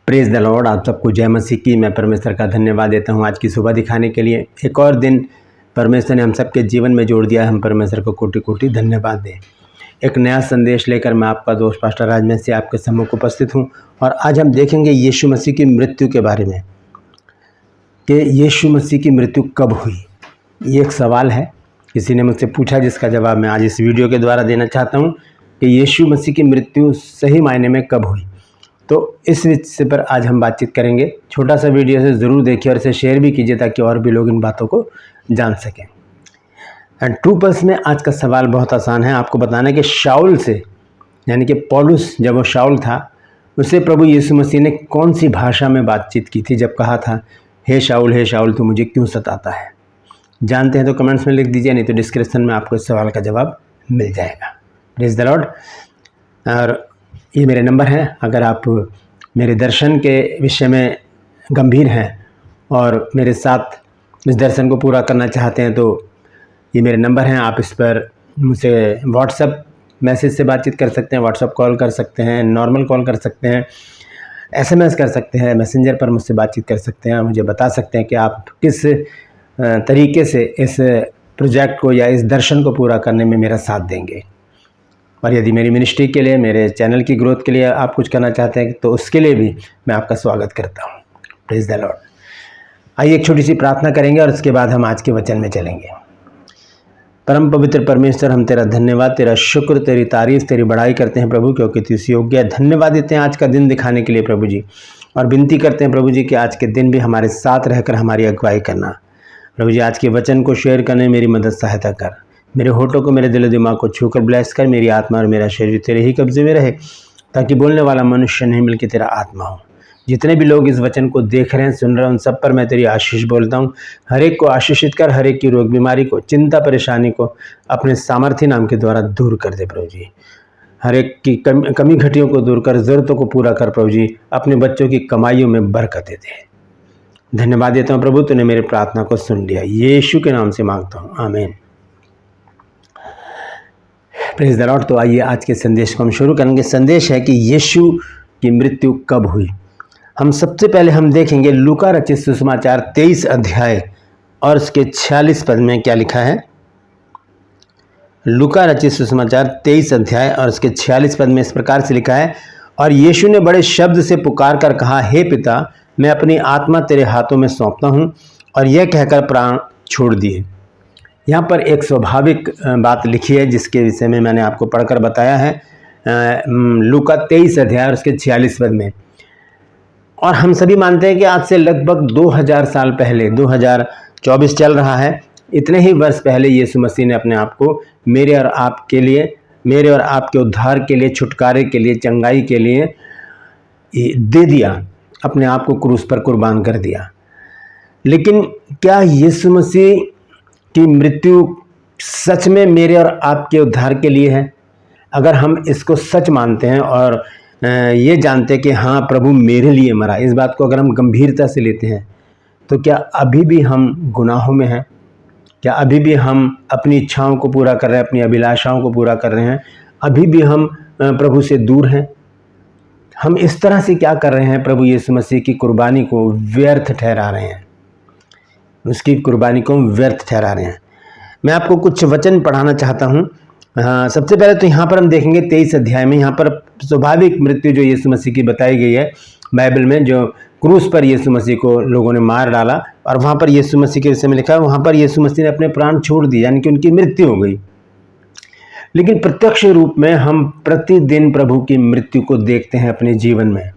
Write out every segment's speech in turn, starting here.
Praise the Lord. आप सबको जय मसीह की। मैं परमेश्वर का धन्यवाद देता हूं आज की सुबह दिखाने के लिए। एक और दिन परमेश्वर ने हम सबके जीवन में जोड़ दिया है। हम परमेश्वर को कोटि कोटि धन्यवाद दें। एक नया संदेश लेकर मैं आपका दोस्त पास्टर राजमेश से आपके सम्मुख उपस्थित हूं और आज हम देखेंगे यीशु मसीह की मृत्यु के बारे में कि यीशु मसीह की मृत्यु कब हुई। ये एक सवाल है, किसी ने मुझसे पूछा, जिसका जवाब मैं आज इस वीडियो के द्वारा देना चाहता हूँ कि यीशु मसीह की मृत्यु सही मायने में कब हुई। तो इस विषय पर आज हम बातचीत करेंगे। छोटा सा वीडियो से ज़रूर देखिए और इसे शेयर भी कीजिए ताकि और भी लोग इन बातों को जान सकें। एंड ट्रू पर्स में आज का सवाल बहुत आसान है। आपको बताना है कि शाऊल से, यानी कि पौलुस जब वो शाऊल था, उससे प्रभु यीशु मसीह ने कौन सी भाषा में बातचीत की थी जब कहा था, हे शाऊल तू मुझे क्यों सताता है। जानते हैं तो कमेंट्स में लिख दीजिए, नहीं तो डिस्क्रिप्शन में आपको इस सवाल का जवाब मिल जाएगा। Praise the Lord. और ये मेरे नंबर हैं। अगर आप मेरे दर्शन के विषय में गंभीर हैं और मेरे साथ इस दर्शन को पूरा करना चाहते हैं तो ये मेरे नंबर हैं। आप इस पर मुझसे व्हाट्सएप मैसेज से बातचीत कर सकते हैं, व्हाट्सएप कॉल कर सकते हैं, नॉर्मल कॉल कर सकते हैं, SMS कर सकते हैं, मैसेंजर पर मुझसे बातचीत कर सकते हैं। मुझे बता सकते हैं कि आप किस तरीके से इस प्रोजेक्ट को या इस दर्शन को पूरा करने में मेरा साथ देंगे। और यदि मेरी मिनिस्ट्री के लिए, मेरे चैनल की ग्रोथ के लिए आप कुछ करना चाहते हैं तो उसके लिए भी मैं आपका स्वागत करता हूँ। Praise the Lord. आइए एक छोटी सी प्रार्थना करेंगे और उसके बाद हम आज के वचन में चलेंगे। परम पवित्र परमेश्वर, हम तेरा धन्यवाद, तेरा शुक्र, तेरी तारीफ, तेरी बड़ाई करते हैं प्रभु, क्योंकि तू इस योग्य है। धन्यवाद देते हैं आज का दिन दिखाने के लिए प्रभु जी, और विनती करते हैं प्रभु जी कि आज के दिन भी हमारे साथ रहकर हमारी अगुवाई करना। प्रभु जी, आज के वचन को शेयर करने में मेरी मदद सहायता कर। मेरे होठों को, मेरे दिल दिमाग को छूकर ब्लेस कर। मेरी आत्मा और मेरा शरीर तेरे ही कब्जे में रहे, ताकि बोलने वाला मनुष्य नहीं बल्कि तेरा आत्मा हो। जितने भी लोग इस वचन को देख रहे हैं, सुन रहे हैं, उन सब पर मैं तेरी आशीष बोलता हूँ। हर एक को आशीषित कर, हर एक की रोग बीमारी को, चिंता परेशानी को अपने सामर्थ्य नाम के द्वारा दूर कर दे प्रभु जी। हर एक की कमी घटियों को दूर कर, ज़रूरतों को पूरा कर प्रभु जी। अपने बच्चों की कमाइयों में बरकत दे। धन्यवाद देता हूँ प्रभु, तूने मेरी प्रार्थना को सुन लिया। यीशु के नाम से मांगता हूँ, आमीन। Praise the Lord. तो आइए आज के संदेश को हम शुरू करेंगे। संदेश है कि यीशु की मृत्यु कब हुई। हम सबसे पहले हम देखेंगे लूका रचित सुसमाचार 23 अध्याय और उसके 46 पद में क्या लिखा है। लूका रचित सुसमाचार 23 अध्याय और उसके 46 पद में इस प्रकार से लिखा है, और यीशु ने बड़े शब्द से पुकार कर कहा, हे पिता, मैं अपनी आत्मा तेरे हाथों में सौंपता हूँ। और यह कहकर प्राण छोड़ दिए। यहाँ पर एक स्वाभाविक बात लिखी है जिसके विषय में मैंने आपको पढ़कर बताया है, लूका 23 अध्याय और उसके 46 पद में। और हम सभी मानते हैं कि आज से लगभग 2000 साल पहले, 2024 चल रहा है, इतने ही वर्ष पहले यीशु मसीह ने अपने आप को मेरे और आपके लिए, मेरे और आपके उद्धार के लिए, छुटकारे के लिए, चंगाई के लिए दे दिया। अपने आप को क्रूस पर कुर्बान कर दिया। लेकिन क्या यीशु मसीह की मृत्यु सच में मेरे और आपके उद्धार के लिए है? अगर हम इसको सच मानते हैं और ये जानते हैं कि हाँ प्रभु मेरे लिए मरा, इस बात को अगर हम गंभीरता से लेते हैं, तो क्या अभी भी हम गुनाहों में हैं? क्या अभी भी हम अपनी इच्छाओं को पूरा कर रहे हैं, अपनी अभिलाषाओं को पूरा कर रहे हैं? अभी भी हम प्रभु से दूर हैं? हम इस तरह से क्या कर रहे हैं? प्रभु यीशु मसीह की कुर्बानी को व्यर्थ ठहरा रहे हैं, उसकी कुर्बानी को व्यर्थ ठहरा रहे हैं। मैं आपको कुछ वचन पढ़ाना चाहता हूँ। सबसे पहले तो यहाँ पर हम देखेंगे 23 अध्याय में, यहाँ पर स्वाभाविक मृत्यु जो यीशु मसीह की बताई गई है बाइबल में, जो क्रूस पर यीशु मसीह को लोगों ने मार डाला, और वहाँ पर यीशु मसीह के विषय में लिखा है, वहाँ पर यीशु मसीह ने अपने प्राण छोड़ दिए, यानी कि उनकी मृत्यु हो गई। लेकिन प्रत्यक्ष रूप में हम प्रतिदिन प्रभु की मृत्यु को देखते हैं अपने जीवन में।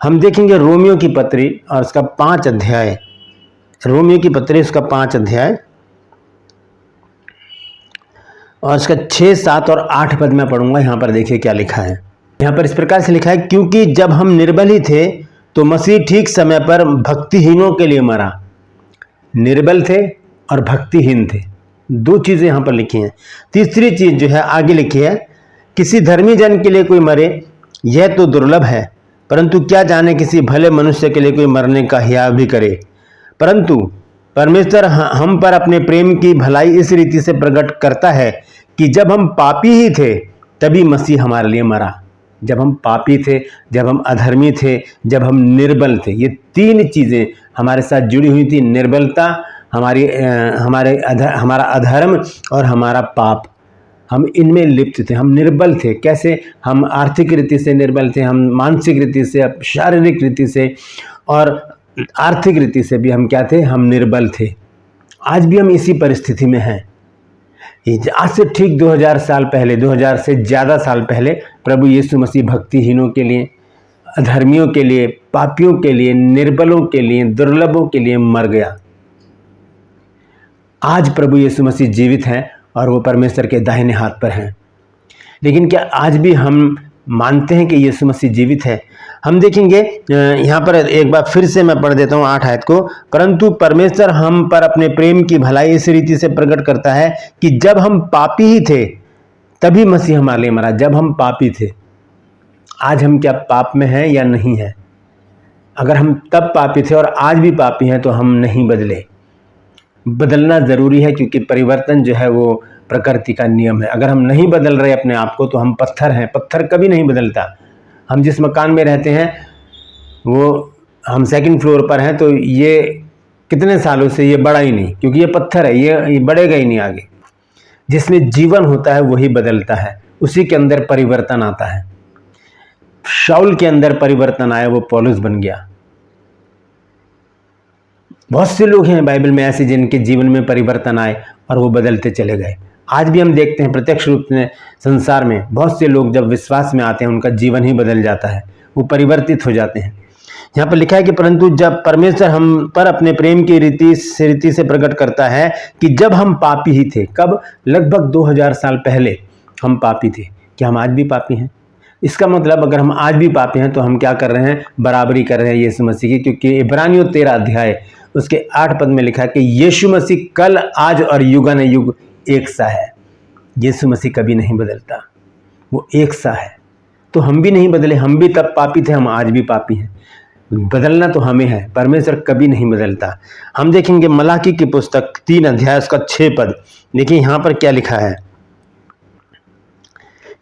हम देखेंगे रोमियो की पत्री और उसका 5 अध्याय, रोमियो की पत्री उसका 5 अध्याय और उसका 6, 7 और 8 पद में पढ़ूंगा। यहाँ पर देखिए क्या लिखा है। यहाँ पर इस प्रकार से लिखा है, क्योंकि जब हम निर्बल ही थे तो मसीह ठीक समय पर भक्तिहीनों के लिए मरा। निर्बल थे और भक्तिहीन थे, दो चीज़ें यहाँ पर लिखी हैं। तीसरी चीज़ जो है आगे लिखी है, किसी धर्मी जन के लिए कोई मरे यह तो दुर्लभ है, परंतु क्या जाने किसी भले मनुष्य के लिए कोई मरने का हियाव भी करे। परंतु परमेश्वर हम पर अपने प्रेम की भलाई इस रीति से प्रकट करता है कि जब हम पापी ही थे तभी मसीह हमारे लिए मरा। जब हम पापी थे, जब हम अधर्मी थे, जब हम निर्बल थे। ये तीन चीज़ें हमारे साथ जुड़ी हुई थी, निर्बलता, हमारा अधर्म और हमारा पाप। हम इनमें लिप्त थे, हम निर्बल थे। कैसे? हम आर्थिक रीति से निर्बल थे, हम मानसिक रीति से, शारीरिक रीति से और आर्थिक रीति से भी हम क्या थे? हम निर्बल थे। आज भी हम इसी परिस्थिति में हैं। आज से ठीक 2000 साल पहले, 2000 से ज़्यादा साल पहले प्रभु यीशु मसीह भक्तिहीनों के लिए, अधर्मियों के लिए, पापियों के लिए, निर्बलों के लिए, दुर्लभों के लिए मर गया। आज प्रभु यीशु मसीह जीवित हैं और वो परमेश्वर के दाहिने हाथ पर हैं। लेकिन क्या आज भी हम मानते हैं कि यीशु मसीह जीवित है? हम देखेंगे यहाँ पर एक बार फिर से मैं पढ़ देता हूँ 8 आयत को। परंतु परमेश्वर हम पर अपने प्रेम की भलाई इस रीति से प्रकट करता है कि जब हम पापी ही थे तभी मसीह हमारे लिए मरा। जब हम पापी थे। आज हम क्या पाप में हैं या नहीं हैं? अगर हम तब पापी थे और आज भी पापी हैं तो हम नहीं बदले। बदलना ज़रूरी है, क्योंकि परिवर्तन जो है वो प्रकृति का नियम है। अगर हम नहीं बदल रहे अपने आप को तो हम पत्थर हैं। पत्थर कभी नहीं बदलता। हम जिस मकान में रहते हैं वो हम 2nd फ्लोर पर हैं, तो ये कितने सालों से ये बढ़ा ही नहीं, क्योंकि ये पत्थर है, ये बढ़ेगा ही नहीं आगे। जिसमें जीवन होता है वही बदलता है, उसी के अंदर परिवर्तन आता है। शाऊल के अंदर परिवर्तन आया, वो पौलुस बन गया। बहुत से लोग हैं बाइबल में ऐसे जिनके जीवन में परिवर्तन आए और वो बदलते चले गए। आज भी हम देखते हैं प्रत्यक्ष रूप में संसार में बहुत से लोग जब विश्वास में आते हैं उनका जीवन ही बदल जाता है, वो परिवर्तित हो जाते हैं। यहाँ पर लिखा है कि परंतु जब परमेश्वर हम पर अपने प्रेम की रीति से प्रकट करता है कि जब हम पापी ही थे। कब? लगभग 2000 साल पहले हम पापी थे। क्या हम आज भी पापी हैं? इसका मतलब अगर हम आज भी पापी हैं तो हम क्या कर रहे हैं? बराबरी कर रहे हैं यीशु मसीह की, क्योंकि इब्रानियों 13 अध्याय उसके 8 पद में लिखा है कि यीशु मसीह कल, आज और युगानुयुग एक सा है। यीशु मसीह कभी नहीं बदलता, वो एक सा है। तो हम भी नहीं बदले। हम भी तब पापी थे, हम आज भी पापी हैं। बदलना तो हमें है, परमेश्वर कभी नहीं बदलता। हम देखेंगे मलाकी की पुस्तक 3 अध्याय उसका 6 पद। देखिए यहाँ पर क्या लिखा है।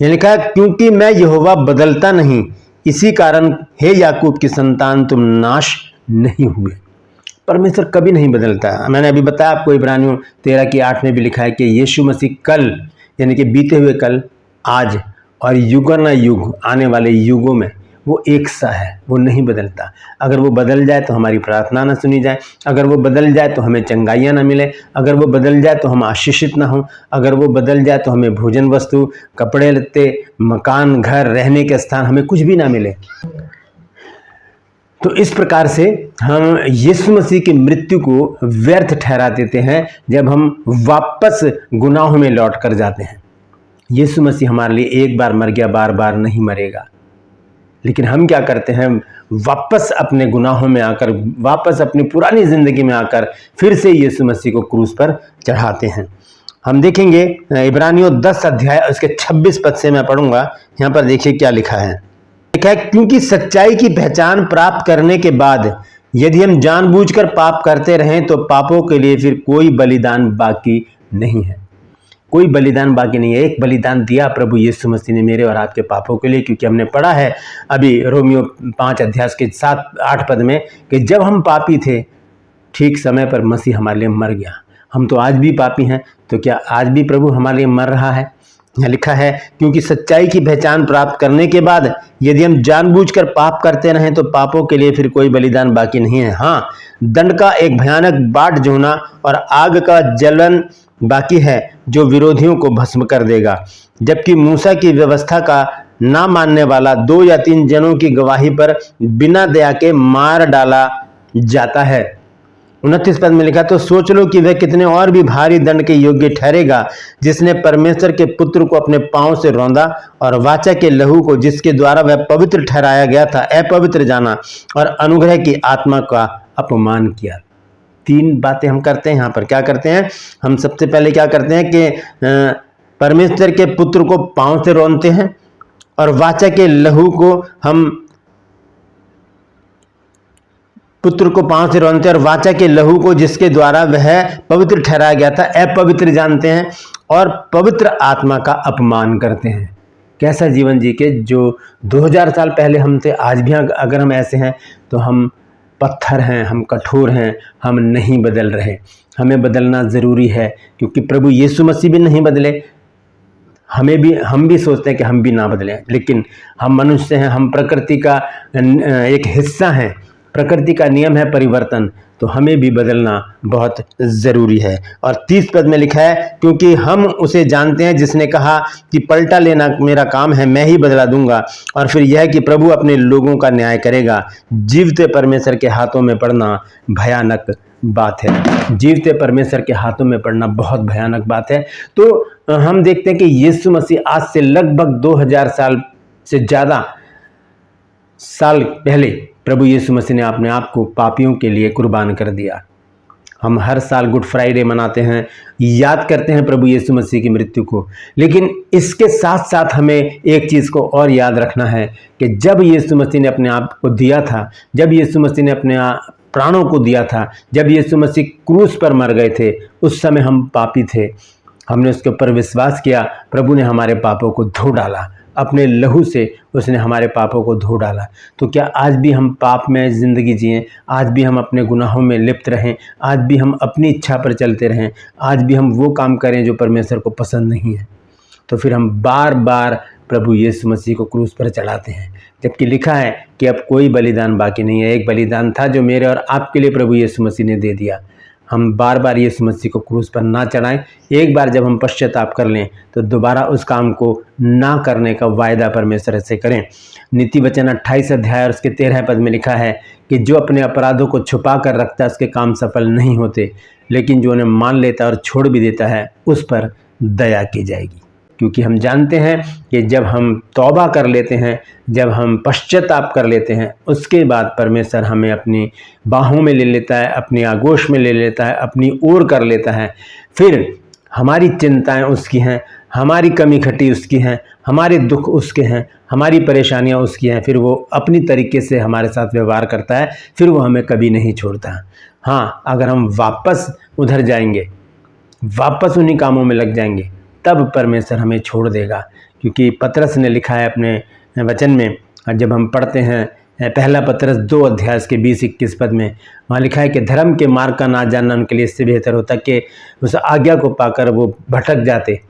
यह लिखा है, क्योंकि मैं यहोवा बदलता नहीं, इसी कारण हे याकूब की संतान तुम नाश नहीं हुए। परमेश्वर कभी नहीं बदलता। मैंने अभी बताया आपको इब्रानियों 13 की 8 में भी लिखा है कि यीशु मसीह कल, यानी कि बीते हुए कल, आज और युगानुयुग आने वाले युगों में वो एक सा है, वो नहीं बदलता। अगर वो बदल जाए तो हमारी प्रार्थना न सुनी जाए, अगर वो बदल जाए तो हमें चंगाइयाँ न मिले, अगर वो बदल जाए तो हम आशीषित ना हों, अगर वो बदल जाए तो हमें भोजन वस्तु, कपड़े लत्ते, मकान, घर, रहने के स्थान, हमें कुछ भी ना मिले। तो इस प्रकार से हम यीशु मसीह की मृत्यु को व्यर्थ ठहरा देते हैं जब हम वापस गुनाहों में लौट कर जाते हैं। यीशु मसीह हमारे लिए एक बार मर गया, बार बार नहीं मरेगा। लेकिन हम क्या करते हैं? वापस अपने गुनाहों में आकर, वापस अपनी पुरानी ज़िंदगी में आकर फिर से यीशु मसीह को क्रूस पर चढ़ाते हैं। हम देखेंगे इब्रानियों 10 अध्याय उसके 26 पद से मैं पढ़ूंगा। यहाँ पर देखिए क्या लिखा है। लिखा है, क्योंकि सच्चाई की पहचान प्राप्त करने के बाद यदि हम जानबूझकर पाप करते रहें तो पापों के लिए फिर कोई बलिदान बाकी नहीं है। कोई बलिदान बाकी नहीं है। एक बलिदान दिया प्रभु यीशु मसीह ने मेरे और आपके पापों के लिए, क्योंकि हमने पढ़ा है अभी रोमियो 5 अध्याय के 7-8 पद में कि जब हम पापी थे ठीक समय पर मसीह हमारे लिए मर गया। हम तो आज भी पापी हैं, तो क्या आज भी प्रभु हमारे लिए मर रहा है? यहाँ लिखा है, क्योंकि सच्चाई की पहचान प्राप्त करने के बाद यदि हम जानबूझकर पाप करते रहें तो पापों के लिए फिर कोई बलिदान बाकी नहीं है। हाँ, दंड का एक भयानक बाट जोना और आग का जलन बाकी है जो विरोधियों को भस्म कर देगा। जबकि मूसा की व्यवस्था का ना मानने वाला 2 या 3 जनों की गवाही पर बिना दया के मार डाला जाता है। 29 पद में लिखा, तो सोच लो कि वह कितने और भी भारी दंड के योग्य ठहरेगा जिसने परमेश्वर के पुत्र को अपने पांव से रौंदा और वाचा के लहू को जिसके द्वारा वह पवित्र ठहराया गया था अपवित्र जाना और अनुग्रह की आत्मा का अपमान किया। 3 बातें हम करते हैं यहाँ पर। क्या करते हैं? हम सबसे पहले क्या करते हैं कि परमेश्वर के पुत्र को पांव से रौंदते हैं और वाचा के लहू को हम पुत्र को पांव से रौंदते हैं और वाचा के लहू को जिसके द्वारा वह पवित्र ठहराया गया था अपवित्र जानते हैं और पवित्र आत्मा का अपमान करते हैं। कैसा जीवन जी के जो 2000 साल पहले हम थे, आज भी अगर हम ऐसे हैं तो हम पत्थर हैं, हम कठोर हैं, हम नहीं बदल रहे। हमें बदलना ज़रूरी है, क्योंकि प्रभु यीशु मसीह भी नहीं बदले। हम भी सोचते हैं कि हम भी ना बदलें, लेकिन हम मनुष्य हैं, हम प्रकृति का एक हिस्सा हैं। प्रकृति का नियम है परिवर्तन, तो हमें भी बदलना बहुत ज़रूरी है। और 30 पद में लिखा है, क्योंकि हम उसे जानते हैं जिसने कहा कि पलटा लेना मेरा काम है, मैं ही बदला दूंगा। और फिर यह कि प्रभु अपने लोगों का न्याय करेगा। जीवते परमेश्वर के हाथों में पड़ना भयानक बात है। जीवते परमेश्वर के हाथों में पड़ना बहुत भयानक बात है। तो हम देखते हैं कि यीशु मसीह आज से लगभग 2000 साल से ज़्यादा साल पहले प्रभु यीशु मसीह ने अपने आप को पापियों के लिए कुर्बान कर दिया। हम हर साल गुड फ्राइडे मनाते हैं, याद करते हैं प्रभु यीशु मसीह की मृत्यु को। लेकिन इसके साथ साथ हमें एक चीज़ को और याद रखना है कि जब यीशु मसीह ने अपने आप को दिया था, जब यीशु मसीह ने अपने प्राणों को दिया था, जब यीशु मसीह क्रूस पर मर गए थे, उस समय हम पापी थे। हमने उसके ऊपर विश्वास किया, प्रभु ने हमारे पापों को धो डाला, अपने लहू से उसने हमारे पापों को धो डाला। तो क्या आज भी हम पाप में ज़िंदगी जिएं? आज भी हम अपने गुनाहों में लिप्त रहें? आज भी हम अपनी इच्छा पर चलते रहें? आज भी हम वो काम करें जो परमेश्वर को पसंद नहीं है? तो फिर हम बार बार प्रभु यीशु मसीह को क्रूस पर चढ़ाते हैं, जबकि लिखा है कि अब कोई बलिदान बाकी नहीं है। एक बलिदान था जो मेरे और आपके लिए प्रभु यीशु मसीह ने दे दिया। हम बार बार यीशु मसीह को क्रूस पर ना चढ़ाएं। एक बार जब हम पश्चाताप कर लें तो दोबारा उस काम को ना करने का वायदा परमेश्वर से करें। नीति वचन 28 अध्याय और उसके 13 पद में लिखा है कि जो अपने अपराधों को छुपा कर रखता है उसके काम सफल नहीं होते, लेकिन जो उन्हें मान लेता है और छोड़ भी देता है उस पर दया की जाएगी। क्योंकि हम जानते हैं कि जब हम तौबा कर लेते हैं, जब हम पश्चाताप कर लेते हैं, उसके बाद परमेश्वर हमें अपनी बाहों में ले लेता है, अपनी आगोश में ले लेता है, अपनी ओर कर लेता है। फिर हमारी चिंताएं उसकी हैं, हमारी कमी खटी उसकी हैं, हमारे दुख उसके हैं, हमारी परेशानियां उसकी हैं। फिर वो अपनी तरीके से हमारे साथ व्यवहार करता है, फिर वो हमें कभी नहीं छोड़ता। हाँ, अगर हम वापस उधर जाएंगे, वापस उन्हीं कामों में लग जाएंगे, तब परमेश्वर हमें छोड़ देगा। क्योंकि पतरस ने लिखा है अपने वचन में, जब हम पढ़ते हैं पहला पतरस 2 अध्याय के 20-21 पद में, वहाँ लिखा है कि धर्म के मार्ग का ना जानना उनके लिए इससे बेहतर होता कि उस आज्ञा को पाकर वो भटक जाते।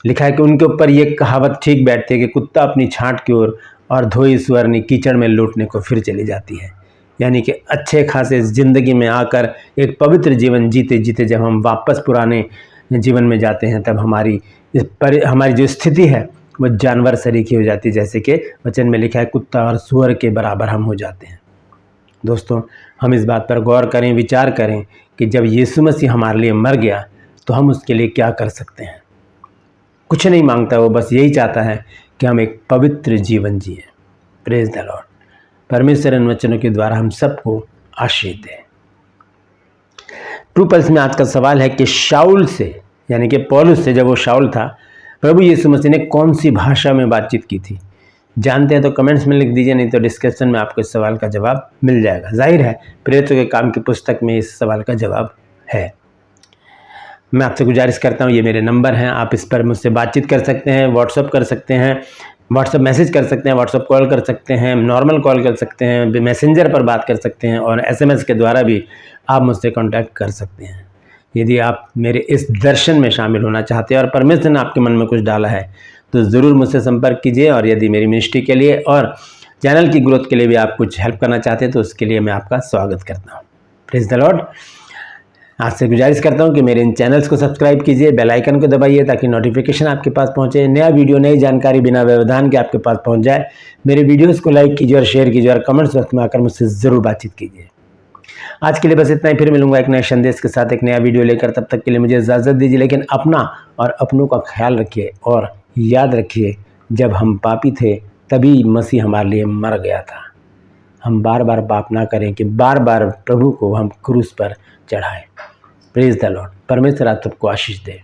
लिखा है कि उनके ऊपर ये कहावत ठीक बैठती है कि कुत्ता अपनी छांट की ओर और धोई सुअरनी कीचड़ में लौटने को फिर चली जाती है। यानी कि अच्छे खासे ज़िंदगी में आकर एक पवित्र जीवन जीते जीते जब हम वापस पुराने जीवन में जाते हैं, तब हमारी जो स्थिति है वो जानवर सरीखी हो जाती है। जैसे कि वचन में लिखा है, कुत्ता और सुअर के बराबर हम हो जाते हैं। दोस्तों, हम इस बात पर गौर करें, विचार करें कि जब यीशु मसीह हमारे लिए मर गया तो हम उसके लिए क्या कर सकते हैं। कुछ नहीं मांगता, वो बस यही चाहता है कि हम एक पवित्र जीवन जिए। Praise the Lord. परमेश्वर इन वचनों के द्वारा हम सबको आशीष दे। ट्रू पल्स में आज का सवाल है कि शाऊल से, यानी कि पौलुस से, जब वो शाऊल था, प्रभु यीशु मसीह ने कौन सी भाषा में बातचीत की थी? जानते हैं तो कमेंट्स में लिख दीजिए, नहीं तो डिस्क्रिप्शन में आपको इस सवाल का जवाब मिल जाएगा। जाहिर है प्रेरितों के काम की पुस्तक में इस सवाल का जवाब है। मैं आपसे गुजारिश करता हूँ, ये मेरे नंबर हैं, आप इस पर मुझसे बातचीत कर सकते हैं, व्हाट्सअप कर सकते हैं, व्हाट्सअप मैसेज कर सकते हैं, व्हाट्सअप कॉल कर सकते हैं, नॉर्मल कॉल कर सकते हैं, मैसेंजर पर बात कर सकते हैं, और SMS के द्वारा भी आप मुझसे कांटेक्ट कर सकते हैं। यदि आप मेरे इस दर्शन में शामिल होना चाहते हैं और परमेश्वर ने आपके मन में कुछ डाला है तो ज़रूर मुझसे संपर्क कीजिए। और यदि मेरी मिनिस्ट्री के लिए और चैनल की ग्रोथ के लिए भी आप कुछ हेल्प करना चाहते हैं तो उसके लिए मैं आपका स्वागत करता हूँ। Praise the Lord. आपसे गुजारिश करता हूँ कि मेरे इन चैनल्स को सब्सक्राइब कीजिए, बेल आइकन को दबाइए ताकि नोटिफिकेशन आपके पास पहुँचे, नया वीडियो, नई जानकारी बिना व्यवधान के आपके पास पहुँच जाए। मेरे वीडियोस को लाइक कीजिए और शेयर कीजिए और कमेंट्स वक्त में आकर मुझसे ज़रूर बातचीत कीजिए। आज के लिए बस इतना ही, फिर मिलूंगा एक नए संदेश के साथ, एक नया वीडियो लेकर। तब तक के लिए मुझे इजाज़त दीजिए, लेकिन अपना और अपनों का ख्याल रखिए और याद रखिए, जब हम पापी थे तभी मसीह हमारे लिए मर गया था। हम बार बार पाप ना करें कि बार बार प्रभु को हम क्रूस पर चढ़ाएं। Praise the Lord. परमेश्वर आप सबको आशीष दे।